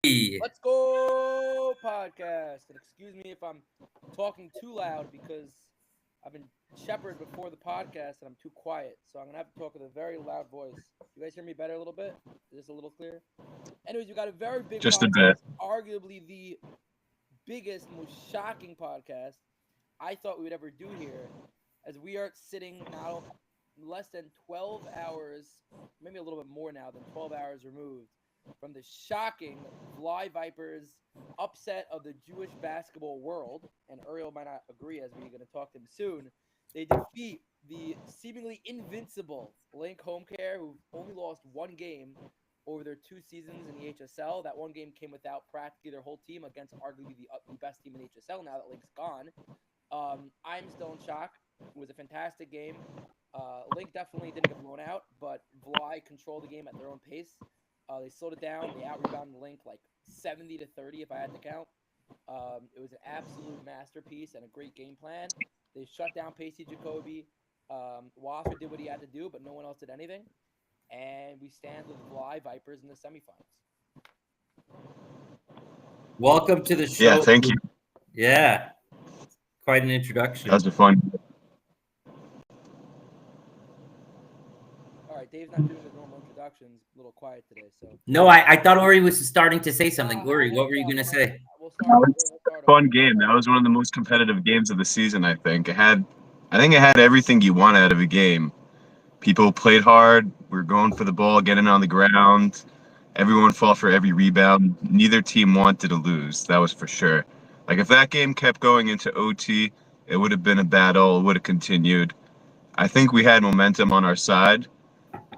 Let's go podcast. And excuse me if I'm talking too loud because I've been shepherded before the podcast and I'm too quiet. So I'm gonna have to talk with a very loud voice. You guys hear me better a little bit? Is this a little clearer? Anyways, we got a very big Just a podcast, bit. arguably the biggest, most shocking podcast I thought we would ever do here, as we are sitting now less than 12 hours, maybe a little bit more now than 12 hours removed from the shocking Fly Vipers upset of the Jewish basketball world. And Uriel might not agree, as we're going to talk to him soon. They defeat the seemingly invincible Link Home Care, who only lost one game over their 2 seasons in the HSL. That one game came without practically their whole team against arguably the best team in HSL now that Link's gone. I'm still in shock. It was a fantastic game. Link definitely didn't get blown out, but Vly controlled the game at their own pace. They slowed it down. They out-rebounded Link like 70-30 if I had to count. It was an absolute masterpiece and a great game plan. They shut down Pacey Jacoby. Wasser did what he had to do, but no one else did anything. And we stand with Fly Vipers in the semifinals. Welcome to the show. Yeah, thank you. Yeah, quite an introduction. That was a fun. All right, Dave's not doing his normal introductions. A little quiet today, so. No, I thought Uri was starting to say something. Uri, what were you going to say? We'll start Fun game. That was one of the most competitive games of the season, I think. I think it had everything you want out of a game. People played hard. We were going for the ball, getting on the ground. Everyone fought for every rebound. Neither team wanted to lose. That was for sure. Like, if that game kept going into OT, it would have been a battle. It would have continued. I think we had momentum on our side,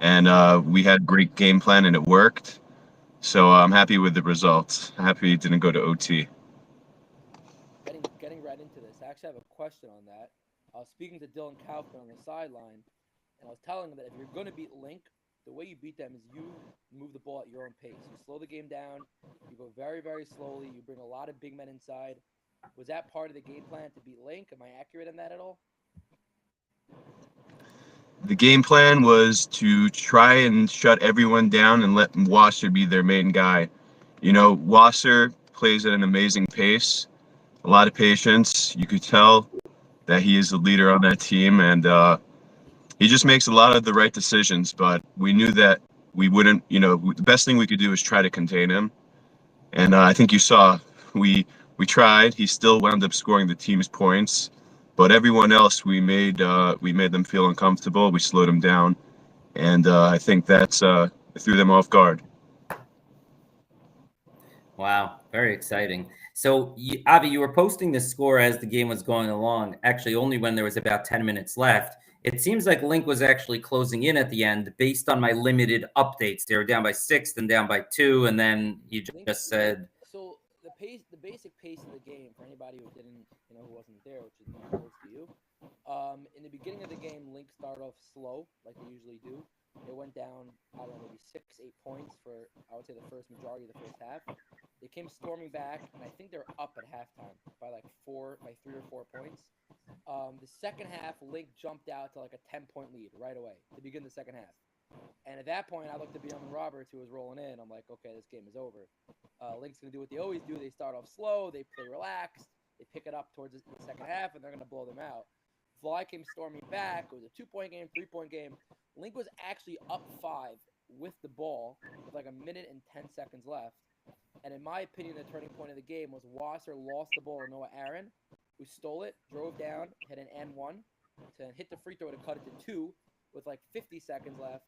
and we had great game plan, and it worked. So I'm happy with the results. Happy it didn't go to OT. Getting right into this, I actually have a question on that. I was speaking to Dylan Kaufman on the sideline, and I was telling him that if you're going to beat Link, the way you beat them is you move the ball at your own pace. You slow the game down. You go very, very slowly. You bring a lot of big men inside. Was that part of the game plan to beat Link? Am I accurate in that at all? The game plan was to try and shut everyone down and let Wasser be their main guy. You know, Wasser plays at an amazing pace, a lot of patience. You could tell that he is the leader on that team, and he just makes a lot of the right decisions. But we knew that we wouldn't, the best thing we could do is try to contain him. And I think you saw we tried. He still wound up scoring the team's points. But everyone else, we made them feel uncomfortable. We slowed them down, and I think that's threw them off guard. Wow, very exciting. So, Avi, you were posting the score as the game was going along, actually only when there was about 10 minutes left. It seems like Link was actually closing in at the end based on my limited updates. They were down by 6, then down by 2, and then you just said... So the basic pace of the game, for anybody who didn't, who wasn't there, which is not close to you, in the beginning of the game, Link started off slow, like they usually do. They went down, I don't know, maybe 6, 8 points for, I would say, the first majority of the first half. They came storming back, and I think they're up at halftime by 3 or 4 points. The second half, Link jumped out to like a 10-point lead right away to begin the second half. And at that point, I looked at Beyond Roberts, who was rolling in. I'm like, okay, this game is over. Link's going to do what they always do. They start off slow. They play relaxed. They pick it up towards the second half, and they're going to blow them out. Fly came storming back. It was a 2-point game, 3-point game. Link was actually up 5 with the ball with like a minute and 10 seconds left. And in my opinion, the turning point of the game was Wasser lost the ball to Noah Aaron, who stole it, drove down, hit an N1, to hit the free throw to cut it to 2 with like 50 seconds left.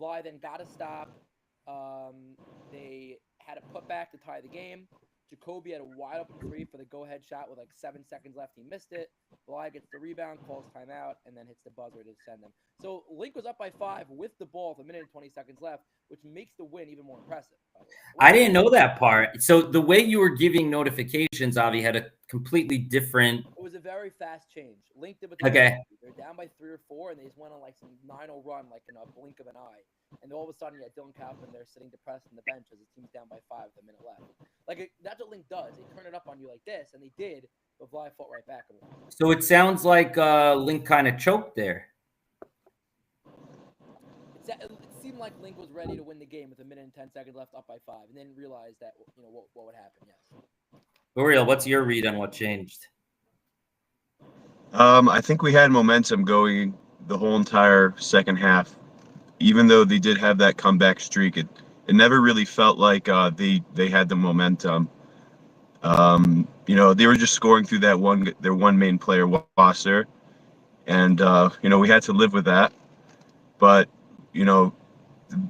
Vly then got a stop. They had a putback to tie the game. Jacoby had a wide open 3 for the go-ahead shot with like 7 seconds left. He missed it. Vly gets the rebound, calls timeout, and then hits the buzzer to send them. So Link was up by 5 with the ball with a minute and 20 seconds left, which makes the win even more impressive. I didn't know that part. So the way you were giving notifications, Avi, had a completely different... It was a very fast change. Link did what they They're down by 3 or 4, and they just went on like some 9-0 run, like in a blink of an eye. And all of a sudden, Dylan Kaufman there sitting depressed on the bench as his team's down by 5 with a minute left. That's what Link does. They turn it up on you like this, and they did, but Vly fought right back. So it sounds like Link kind of choked there. It seemed like Link was ready to win the game with 1 minute and 10 seconds left, up by 5, and then realized that what would happen. Yes. Uriel, what's your read on what changed? I think we had momentum going the whole entire second half. Even though they did have that comeback streak, it never really felt like they had the momentum. They were just scoring through their one main player, Wasser, and we had to live with that. But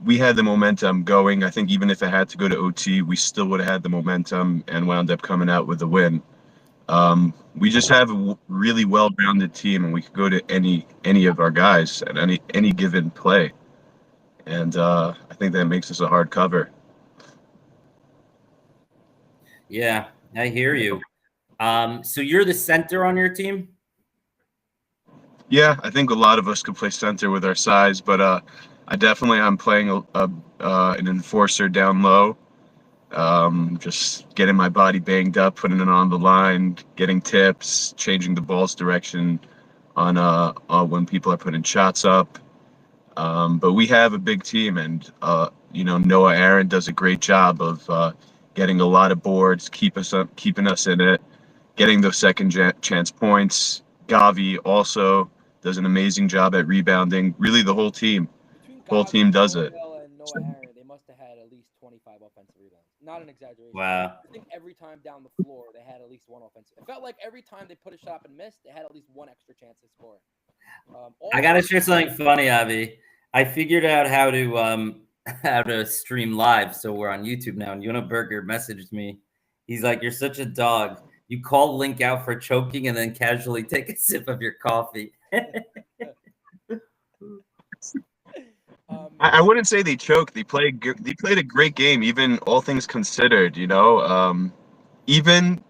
we had the momentum going. I think even if it had to go to OT, we still would have had the momentum and wound up coming out with a win. We just have a really well-rounded team, and we could go to any of our guys at any given play, and I think that makes us a hard cover. Yeah, I hear you. So you're the center on your team? Yeah, I think a lot of us could play center with our size, but I'm playing an enforcer down low. Just getting my body banged up, putting it on the line, getting tips, changing the ball's direction on when people are putting shots up. But we have a big team, and Noah Aaron does a great job of getting a lot of boards, keeping us in it, getting those second chance points. Gavi also does an amazing job at rebounding. Really, the whole team does it. And Noah Aaron, they must have had at least 25 offensive rebounds. Not an exaggeration. Wow. I think every time down the floor, they had at least one offensive. It felt like every time they put a shot up and missed, they had at least one extra chance to score. I gotta share something funny, Avi. I figured out how to stream live, so we're on YouTube now. And Yona Berger messaged me. He's like, "You're such a dog. You call Link out for choking and then casually take a sip of your coffee." I wouldn't say they choked. They played a great game, even all things considered. Even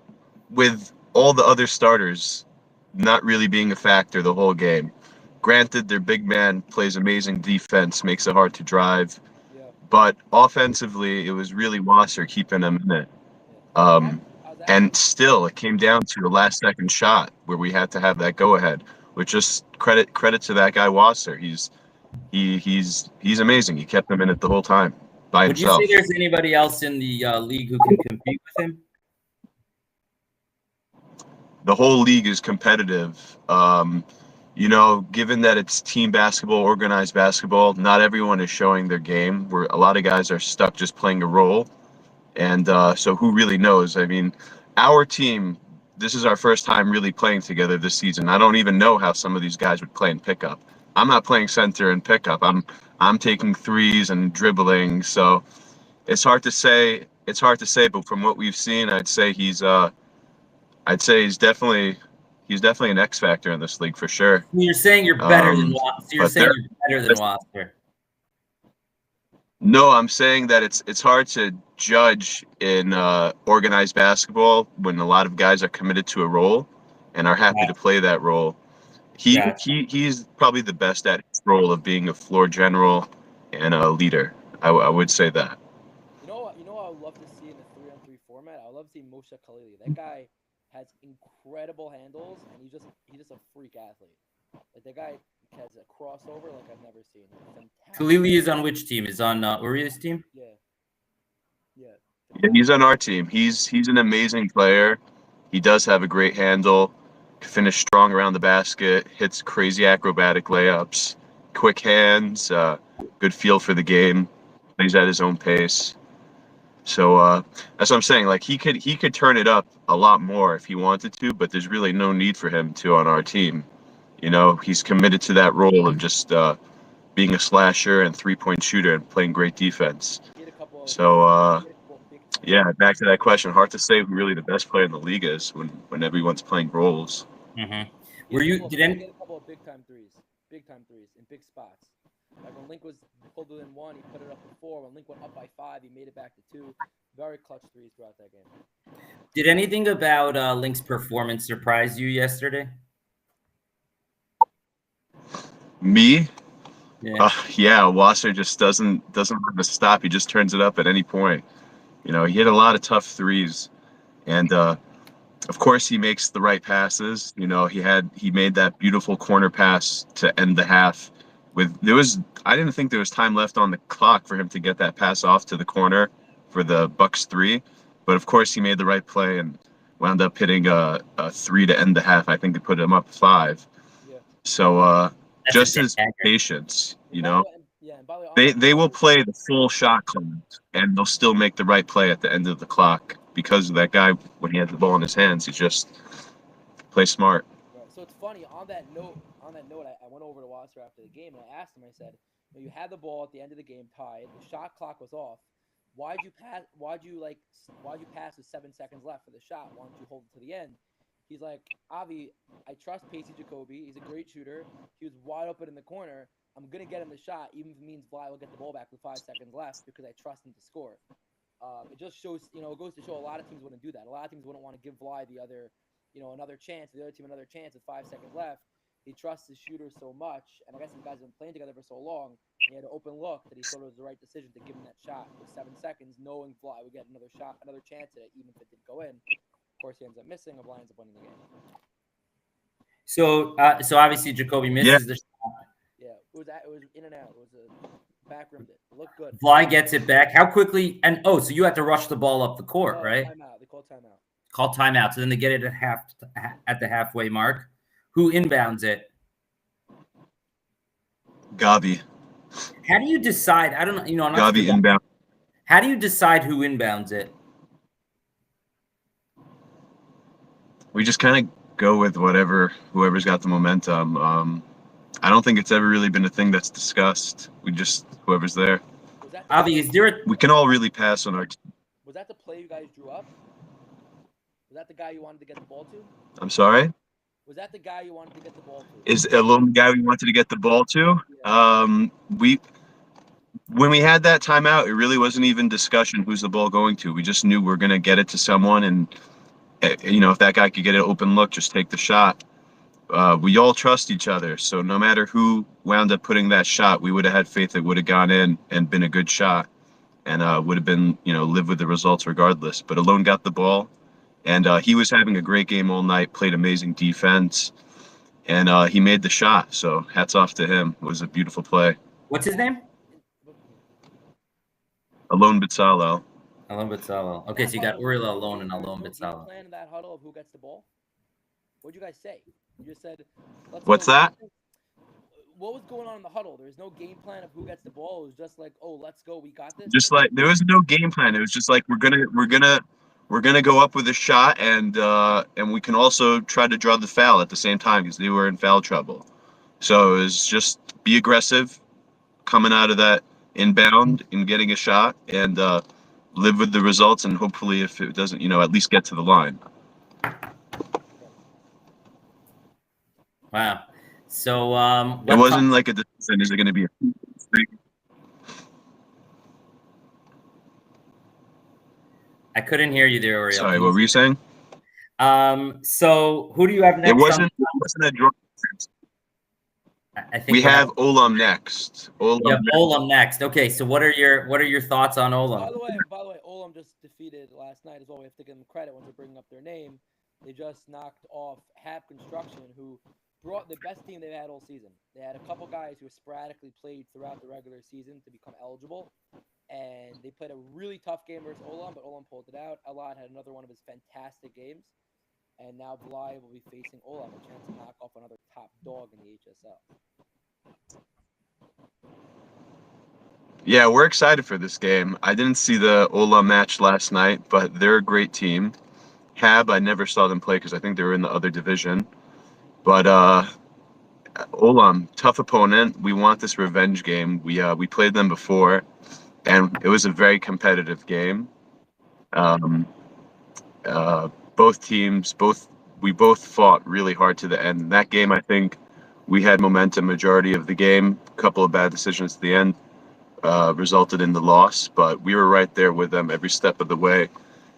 with all the other starters not really being a factor the whole game. Granted, their big man plays amazing defense, makes it hard to drive, but offensively, it was really Wasser keeping them in it. And still, it came down to a last-second shot where we had to have that go-ahead. Which just credit to that guy Wasser. He's amazing. He kept them in it the whole time by himself. Would you say there's anybody else in the league who can compete with him? The whole league is competitive. Given that it's team basketball, organized basketball, not everyone is showing their game. Where a lot of guys are stuck just playing a role, and so who really knows? I mean, our team. This is our first time really playing together this season. I don't even know how some of these guys would play in pickup. I'm not playing center in pickup. I'm taking threes and dribbling. So it's hard to say. But from what we've seen, I'd say he's definitely an X factor in this league for sure. You're saying you're better than Wasser. You're better than Wasser. No, I'm saying that it's hard to judge in organized basketball when a lot of guys are committed to a role and are happy to play that role. He's probably the best at his role of being a floor general and a leader. I would say that. You know what I would love to see in a 3-on-3 format? I would love to see Moshe Khalili. That guy has incredible handles, and he's just a freak athlete. Like that guy has a crossover like I've never seen. Khalili is on which team? Is on Uriah's team? Yeah, he's on our team. He's an amazing player. He does have a great handle. Finish strong around the basket. Hits crazy acrobatic layups. Quick hands. Good feel for the game. Plays at his own pace. So that's what I'm saying. Like he could turn it up a lot more if he wanted to, but there's really no need for him to on our team. He's committed to that role of just being a slasher and three-point shooter and playing great defense. So, back to that question. Hard to say who really the best player in the league is when everyone's playing roles. Mm-hmm. Did any get a couple of big time threes in big spots? Like when Link was pulled within 1, he put it up to 4. When Link went up by 5, he made it back to 2. Very clutch threes throughout that game. Did anything about Link's performance surprise you yesterday? Me? Yeah. Wasser just doesn't want to stop. He just turns it up at any point. He hit a lot of tough threes, and of course he makes the right passes. He made that beautiful corner pass to end the half I didn't think there was time left on the clock for him to get that pass off to the corner for the Bucks 3, but of course he made the right play and wound up hitting a 3 to end the half. I think it put him up 5. Yeah. So That's just a his dagger. patience, And know. and by the way, on They that they will note- play the full shot clock and they'll still make the right play at the end of the clock because of that guy when he had the ball in his hands. He just play smart. Right. So it's funny. On that note, I went over to Wasser after the game and I asked him. I said, "You had the ball at the end of the game, tied. The shot clock was off. Why'd you pass? Why'd you pass with 7 seconds left for the shot? Why don't you hold it to the end?" He's like, "Avi, I trust Pacey Jacoby. He's a great shooter. He was wide open in the corner. I'm gonna get him the shot, even if it means Bly will get the ball back with 5 seconds left because I trust him to score." It just shows, it goes to show a lot of teams wouldn't do that. A lot of teams wouldn't want to give Bly the other, another chance, the other team another chance with 5 seconds left. He trusts his shooter so much, and I guess these guys have been playing together for so long. He had an open look that he thought it was the right decision to give him that shot with 7 seconds, knowing Bly would get another shot, another chance at it, even if it didn't go in. Of course, he ends up missing, and Bly ends up winning the game. So obviously Jacoby misses the shot. Yeah, it was in and out. It was a back rimmed it. It looked good. Bly gets it back. How quickly? And so you had to rush the ball up the court, right? Timeout. They called timeout. Call timeout. So then they get it at the halfway mark. Who inbounds it? Gavi. How do you decide? I don't know. I'm not Gavi sure. inbound. How do you decide who inbounds it? We just kind of go with whoever's got the momentum. I don't think it's ever really been a thing that's discussed. We just whoever's there. Avi, is there a We can all really pass on our team. Was that the play you guys drew up? Was that the guy you wanted to get the ball to? I'm sorry? Was that the guy you wanted to get the ball to? Is a little guy we wanted to get the ball to? When we had that timeout, it really wasn't even discussion who's the ball going to. We just knew we're going to get it to someone, and if that guy could get an open look, just take the shot. We all trust each other, so no matter who wound up putting that shot, we would have had faith it would have gone in and been a good shot, and would have been, live with the results regardless. But Alone got the ball, and he was having a great game all night, played amazing defense, and he made the shot. So hats off to him. It was a beautiful play. What's his name? Alone Bitzalo. Alone Bitzalo. Okay, so you got Uriel Alone and Alone Bitzalo. Plan in that huddle of who gets the ball. What'd you guys say? You just said, What's that? What was going on in the huddle? There was no game plan of who gets the ball. It was just like, oh, let's go, we got this. Just like there was no game plan. It was just like we're gonna go up with a shot, and we can also try to draw the foul at the same time because they were in foul trouble. So it was just be aggressive, coming out of that inbound and getting a shot, and live with the results, and hopefully if it doesn't, at least get to the line. Wow. So it wasn't like a decision. Is it going to be a thing? I couldn't hear you there, Uriel. Sorry, what were you saying? So who do you have next? It wasn't a draw. I think we have Olam next. Olam next. Okay, so what are your thoughts on Olam? By the way, Olam just defeated last night as well. We have to give them credit when they're bringing up their name. They just knocked off Hab Construction, who brought the best team they've had all season. They had a couple guys who sporadically played throughout the regular season to become eligible, and they played a really tough game versus Olam, but Olam pulled it out. Elad had another one of his fantastic games, and now Bly will be facing Olam, a chance to knock off another top dog in the HSL. Yeah, we're excited for this game. I didn't see the Olam match last night, but they're a great team. Hab, I never saw them play because I think they were in the other division. But Olam, tough opponent. We want this revenge game. We played them before, and it was a very competitive game. Both teams, we both fought really hard to the end. In that game, I think we had momentum majority of the game. A couple of bad decisions at the end resulted in the loss, but we were right there with them every step of the way,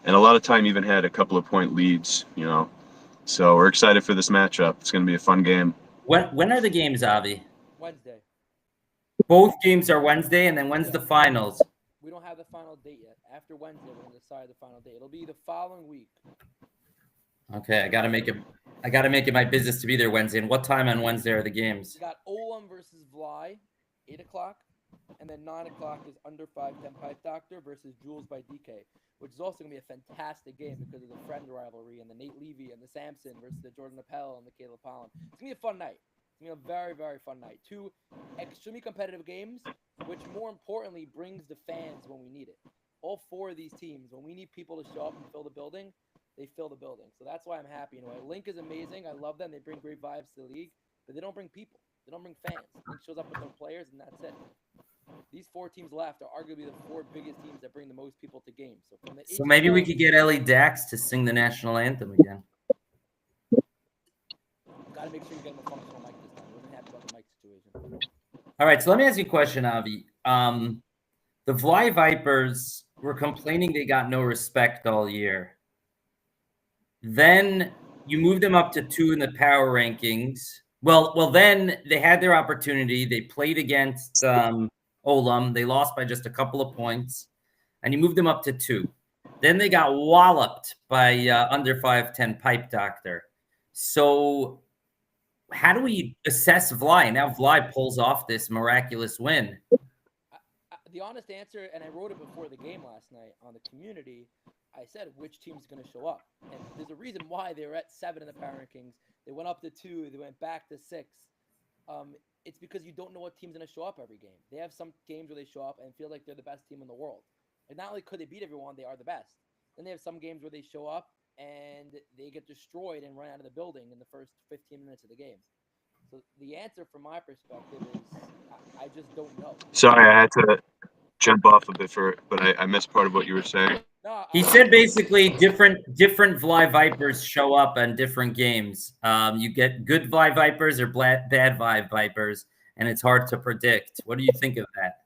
and a lot of time even had a couple of point leads. So we're excited for this matchup. It's going to be a fun game. When are the games, Avi? Wednesday. Both games are Wednesday, and then when's the finals? We don't have the final date yet. After Wednesday, we're going to decide the final date. It'll be the following week. Okay, I gotta make it my business to be there Wednesday. And what time on Wednesday are the games? We got Olam versus Vly, 8 o'clock. And then 9 o'clock is Under 5'10" Pipe Doctor versus Jules by DK, which is also going to be a fantastic game because of the friend rivalry and the Nate Levy and the Samson versus the Jordan Appel and the Caleb Pollen. It's going to be a fun night. It's going to be a very, very fun night. 2 extremely competitive games, which more importantly brings the fans when we need it. All 4 of these teams, when we need people to show up and fill the building, they fill the building. So that's why I'm happy in a way. Link is amazing. I love them. They bring great vibes to the league, but they don't bring people. They don't bring fans. Link shows up with their players, and that's it. These 4 teams left are arguably the 4 biggest teams that bring the most people to games. So maybe we could get Ellie Dax to sing the national anthem again. Got to make sure you get him a functional mic this time. We're happy about the mic situation. All right, so let me ask you a question, Avi. The Vly Vipers were complaining they got no respect all year. Then you moved them up to 2 in the power rankings. Well, then they had their opportunity. They played against Olam. They lost by just a couple of points, and you moved them up to 2. Then they got walloped by Under 5'10" Pipe Doctor. So how do we assess Vly? Now Vly pulls off this miraculous win. The honest answer, and I wrote it before the game last night on the community, I said which team's going to show up. And there's a reason why they were at 7 in the power rankings. They went up to 2. They went back to 6. It's because you don't know what team's going to show up every game. They have some games where they show up and feel like they're the best team in the world. Like not only could they beat everyone, they are the best. Then they have some games where they show up and they get destroyed and run out of the building in the first 15 minutes of the games. So the answer from my perspective is I just don't know. Sorry, I had to jump off a bit but I missed part of what you were saying. No, He said basically different Vly Vipers show up on different games. You get good Vly Vipers or bad Vly Vipers, and it's hard to predict. What do you think of that?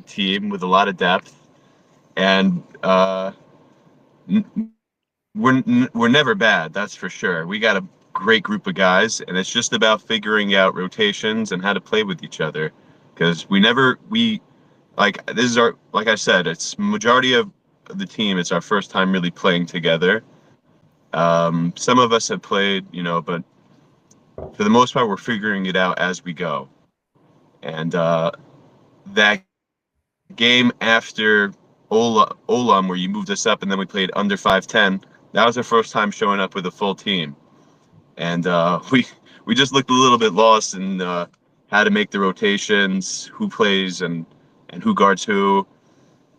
Team with a lot of depth, and we're never bad. That's for sure. We got a great group of guys, and it's just about figuring out rotations and how to play with each other. Because like I said, it's majority of the team. It's our first time really playing together. Some of us have played, but for the most part, we're figuring it out as we go. And that game after Olam, where you moved us up, and then we played Under 5'10", that was our first time showing up with a full team. And we just looked a little bit lost in how to make the rotations, who plays and who guards who.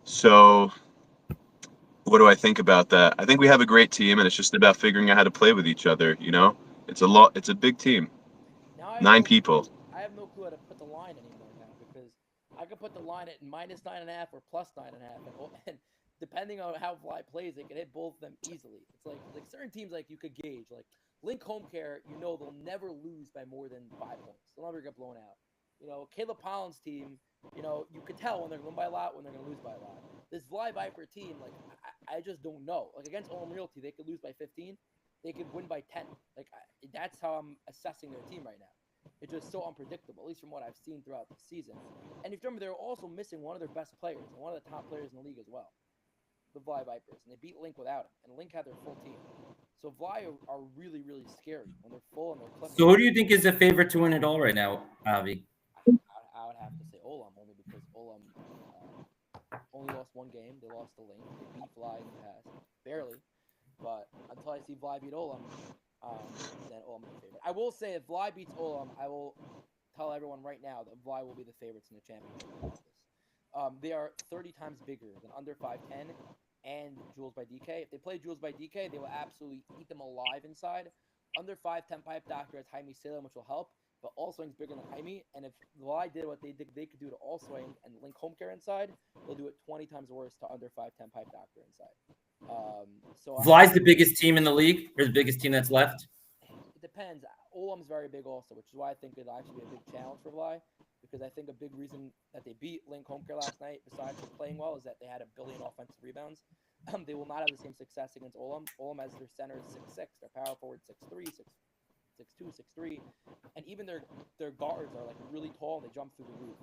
So what do I think about that? I think we have a great team, and it's just about figuring out how to play with each other. It's a big team. 9 people. I have no clue how to put the line anymore now because I could put the line at -9.5 or +9.5, and depending on how Vly plays, they can hit both of them easily. It's like certain teams you could gauge. Like Link Home Care, they'll never lose by more than 5 points. They'll never get blown out. Caleb Pollen's team, you could tell when they're going to win by a lot, when they're going to lose by a lot. This Vly Viper team, I just don't know. Against Olam Realty, they could lose by 15. They could win by 10. That's how I'm assessing their team right now. It's just so unpredictable, at least from what I've seen throughout the season. And if you remember, they're also missing one of their best players, and one of the top players in the league as well, the Vly Vipers. And they beat Link without him, and Link had their full team. So Vly are really, really scary when they're full and they're clicking. So who do you think is the favorite to win it all right now, Avi? I would have to say Olam, only because Olam only lost 1 game. They lost to Link. They beat Vly in the past. Barely. But until I see Vly beat Olam, then Olam's the favorite. I will say if Vly beats Olam, I will tell everyone right now that Vly will be the favorites in the championship. They are 30 times bigger than Under 5'10" and Jules by DK. If they play Jules by DK, they will absolutely eat them alive inside. Under 5'10" Pipe Doctor has Jaime Salem, which will help, but Allswing's bigger than Jaime. And if Vly did what they did, they could do to Allswing and Link Home Care inside, they'll do it 20 times worse to Under 5'10" Pipe Doctor inside. Vly's the biggest team in the league, or the biggest team that's left? It depends. Olam's very big also, which is why I think it'll actually be a big challenge for Vly, because I think a big reason that they beat Link Home Care last night, besides playing well, is that they had 1 billion offensive rebounds. They will not have the same success against Olam. Olam has their center 6'6", their power forward 6'3", 6'2", 6'3", and even their guards are really tall and they jump through the roof.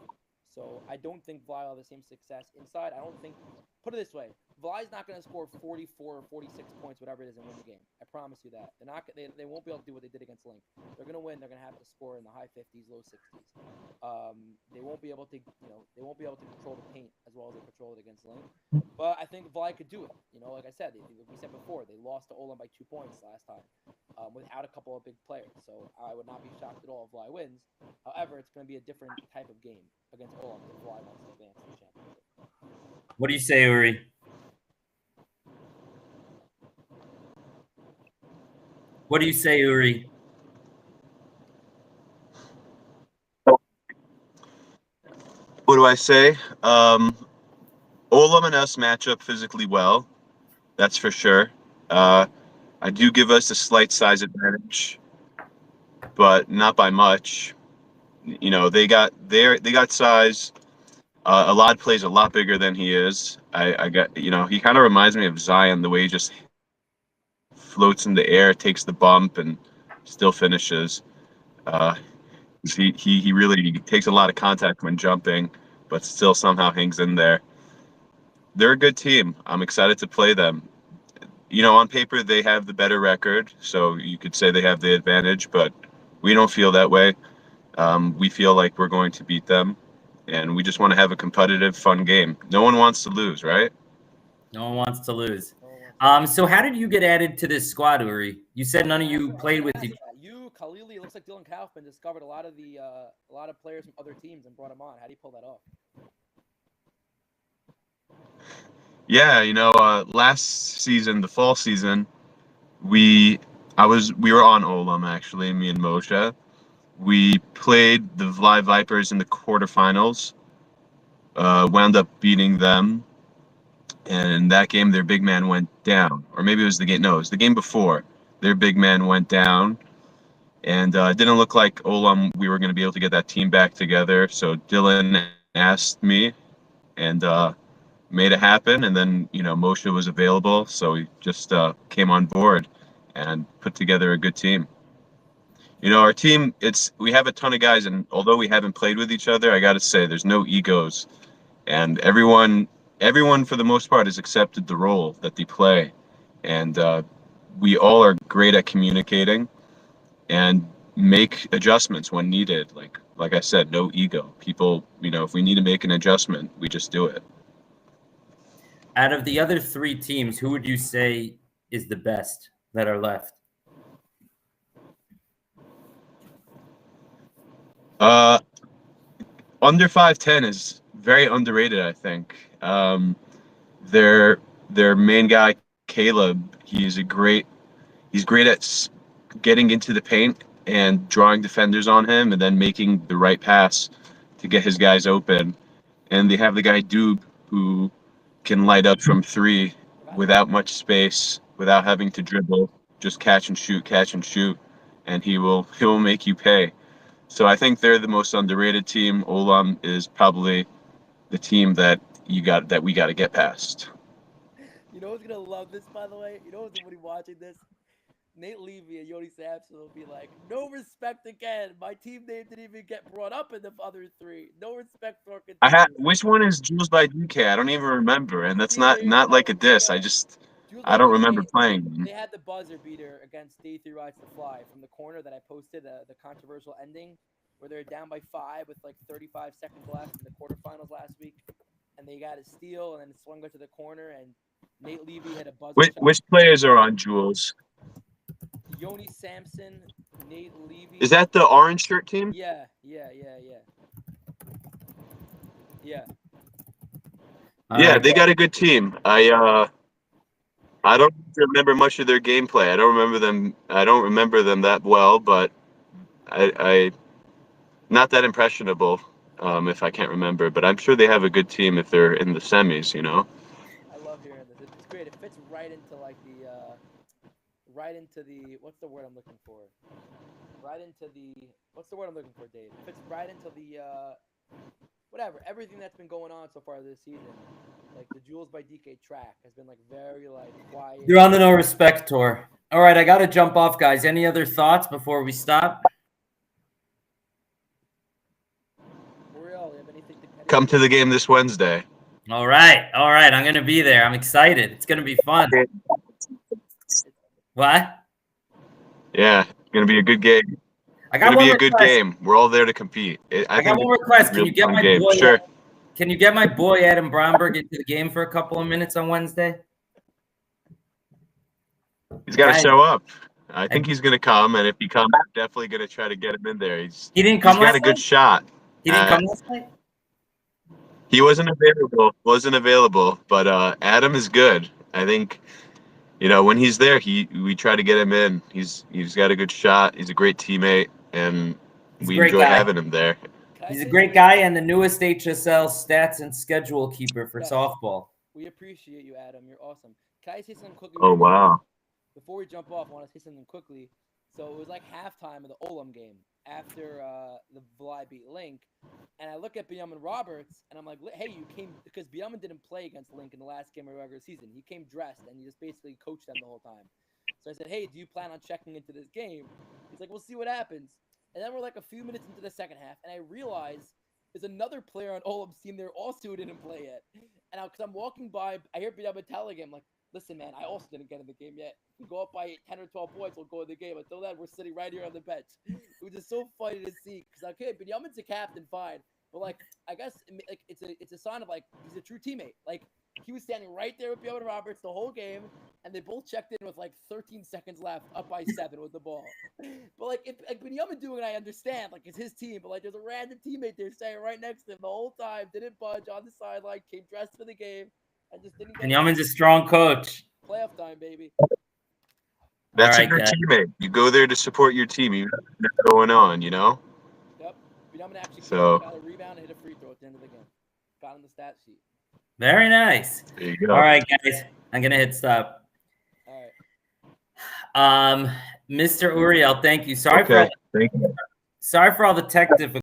So I don't think Vly will have the same success inside. I don't think. Put it this way: Vly's not going to score 44 or 46 points, whatever it is, and win the game. I promise you that. They're not. They won't be able to do what they did against Link. They're going to win. They're going to have to score in the high 50s, low 60s. They won't be able to. They won't be able to control the paint as well as they control it against Link. But I think Vly could do it. Like I said, we said before, they lost to Olam by 2 points last time without a couple of big players. So I would not be shocked at all if Vly wins. However, it's going to be a different type of game against Olam if Vly wants to advance to the championship. What do you say, Uri? What do you say, Uri? What do I say? Olam and us match up physically well. That's for sure. I do give us a slight size advantage, but not by much. They got size. Alad plays a lot bigger than he is. I got he kind of reminds me of Zion, the way he just floats in the air, takes the bump, and still finishes. He really takes a lot of contact when jumping, but still somehow hangs in there. They're a good team. I'm excited to play them. On paper, they have the better record, so you could say they have the advantage, but we don't feel that way. We feel like we're going to beat them, and we just want to have a competitive, fun game. No one wants to lose, right? No one wants to lose. So how did you get added to this squad, Uri? You said none of you played with you. You, Khalili, looks like Dylan Kaufman discovered a lot of players from other teams and brought them on. How do you pull that off? Yeah, last season, the fall season, we were on Olam actually, me and Moshe. We played the Vly Vipers in the quarterfinals. Wound up beating them, and in that game, their big man went down, or maybe it was the game. No, it was the game before. Their big man went down, and it didn't look like Olam we were going to be able to get that team back together. So Dylan asked me, and made it happen. And then Moshe was available, so we just came on board and put together a good team. Our team, we have a ton of guys, and although we haven't played with each other, I got to say there's no egos, and everyone for the most part has accepted the role that they play, and we all are great at communicating and make adjustments when needed. Like I said, no ego. People, if we need to make an adjustment, we just do it. Out of the other 3 teams, who would you say is the best that are left? Under 5'10" is very underrated, I think. Their main guy, Caleb, he's great at getting into the paint and drawing defenders on him and then making the right pass to get his guys open. And they have the guy Doob, who can light up from 3 without much space, without having to dribble, just catch and shoot, and he will make you pay. So I think they're the most underrated team. Olam is probably the team that we got to get past. You know who's gonna love this, by the way? You know somebody watching this? Nate Levy and Yoni Sampson will be like, "No respect again. My team name didn't even get brought up in the other 3. No respect for our team." Which one is Jules by DK? I don't even remember, and that's not like a diss. I don't remember playing them. They had the buzzer beater against Day 3 Rides to Fly from the corner that I posted, the controversial ending, where they're down by 5 with like 35 seconds left in the quarterfinals last week, and they got a steal and then swung it to the corner, and Nate Levy had a buzzer. Which players are on Jules? Yoni Sampson, Nate Levy. Is that the orange shirt team? Yeah. Yeah, they got a good team. I don't remember much of their gameplay. I don't remember them that well, but I not that impressionable if I can't remember. But I'm sure they have a good team if they're in the semis. I love hearing this. It's great. It fits right into what's the word I'm looking for? What's the word I'm looking for, Dave? It fits right into the whatever, everything that's been going on so far this season. Like the Jules by DK track has been very quiet. You're on the No Respect tour. All right, I got to jump off, guys. Any other thoughts before we stop? Oriel, you have anything come to the game this Wednesday. All right. I'm gonna be there. I'm excited. It's gonna be fun. What? Yeah, it's gonna be a good game. I It's got gonna one be a good request. game. We're all there to compete. I got one request. Can you get my boy? Sure. Can you get my boy Adam Bromberg into the game for a couple of minutes on Wednesday? He's got to show up. I think he's gonna come, and if he comes, I'm definitely gonna try to get him in there. He didn't come. He's got a good shot. He didn't come last night. He wasn't available, but Adam is good. I think, when he's there, we try to get him in. He's got a good shot. He's a great teammate, and we enjoy having him there. He's a great guy and the newest HSL stats and schedule keeper for softball. We appreciate you, Adam. You're awesome. Can I say something quickly? Oh, wow. Before we jump off, I want to say something quickly. So it was like halftime of the Olam game after the Vlad beat Link. And I look at Benjamin Roberts, and I'm like, hey, you came – because Benjamin didn't play against Link in the last game of the regular season. He came dressed, and he just basically coached them the whole time. So I said, hey, do you plan on checking into this game? He's like, we'll see what happens. And then we're like a few minutes into the second half, and I realize there's another player on Olam's team there also who didn't play yet. And because I'm walking by, I hear Benjamin telling him, like, listen, man, I also didn't get in the game yet. We go up by 10 or 12 points, we'll go in the game. Until then, we're sitting right here on the bench. It was just so funny to see. Because, okay, Benjamin's a captain, fine. But, like, I guess like it's a sign of, like, he's a true teammate. Like, he was standing right there with Benjamin Roberts the whole game, and they both checked in with, like, 13 seconds left, up by 7 with the ball. But, like, if Benjamin doing it, I understand. Like, it's his team. But, like, there's a random teammate there standing right next to him the whole time, didn't budge on the sideline, came dressed for the game. And just didn't. Benjamin's a strong coach. Playoff time, baby. That's a good teammate. You go there to support your team. You know what's going on, Yep. Benjamin actually got a rebound and hit a free throw at the end of the game. Got on the stat sheet. Very nice. There you go. All right, guys. I'm going to hit stop. All right. Mr. Uriel, thank you. Sorry for all the tech difficulties.